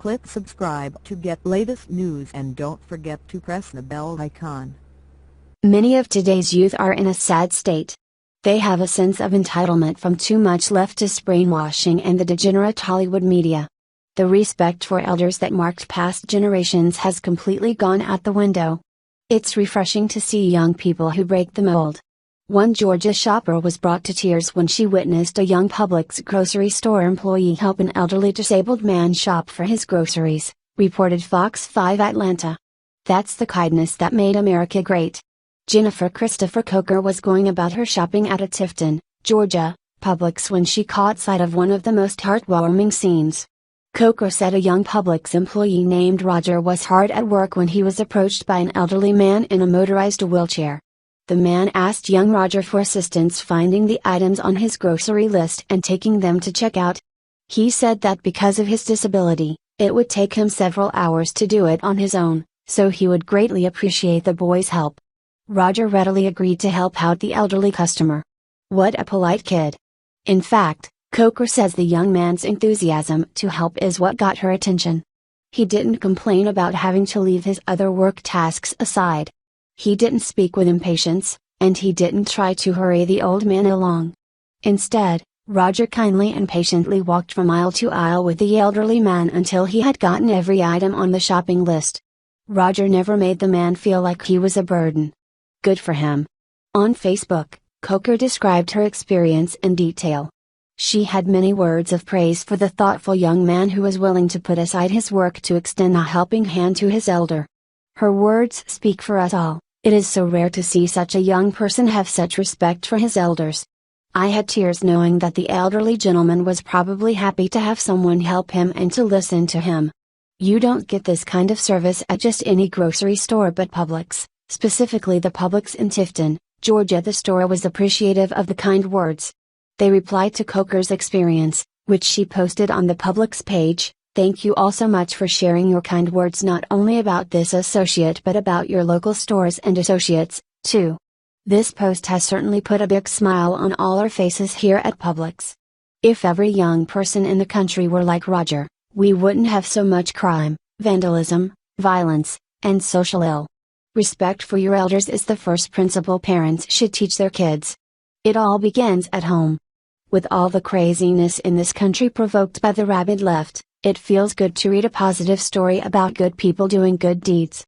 Click subscribe to get latest news and don't forget to press the bell icon. Many of today's youth are in a sad state. They have a sense of entitlement from too much leftist brainwashing and the degenerate Hollywood media. The respect for elders that marked past generations has completely gone out the window. It's refreshing to see young people who break the mold. One Georgia shopper was brought to tears when she witnessed a young Publix grocery store employee help an elderly disabled man shop for his groceries, reported Fox 5 Atlanta. That's the kindness that made America great. Jennifer Christopher Coker was going about her shopping at a Tifton, Georgia, Publix when she caught sight of one of the most heartwarming scenes. Coker said a young Publix employee named Roger was hard at work when he was approached by an elderly man in a motorized wheelchair. The man asked young Roger for assistance finding the items on his grocery list and taking them to checkout. He said that because of his disability, it would take him several hours to do it on his own, so he would greatly appreciate the boy's help. Roger readily agreed to help out the elderly customer. What a polite kid. In fact, Coker says the young man's enthusiasm to help is what got her attention. He didn't complain about having to leave his other work tasks aside. He didn't speak with impatience, and he didn't try to hurry the old man along. Instead, Roger kindly and patiently walked from aisle to aisle with the elderly man until he had gotten every item on the shopping list. Roger never made the man feel like he was a burden. Good for him. On Facebook, Coker described her experience in detail. She had many words of praise for the thoughtful young man who was willing to put aside his work to extend a helping hand to his elder. Her words speak for us all. It is so rare to see such a young person have such respect for his elders. I had tears knowing that the elderly gentleman was probably happy to have someone help him and to listen to him. You don't get this kind of service at just any grocery store but Publix. Specifically the Publix in Tifton, Georgia. The store was appreciative of the kind words. They replied to Coker's experience, which she posted on the Publix page. Thank you all so much for sharing your kind words not only about this associate but about your local stores and associates, too. This post has certainly put a big smile on all our faces here at Publix. If every young person in the country were like Roger, we wouldn't have so much crime, vandalism, violence, and social ill. Respect for your elders is the first principle parents should teach their kids. It all begins at home. With all the craziness in this country provoked by the rabid left, it feels good to read a positive story about good people doing good deeds.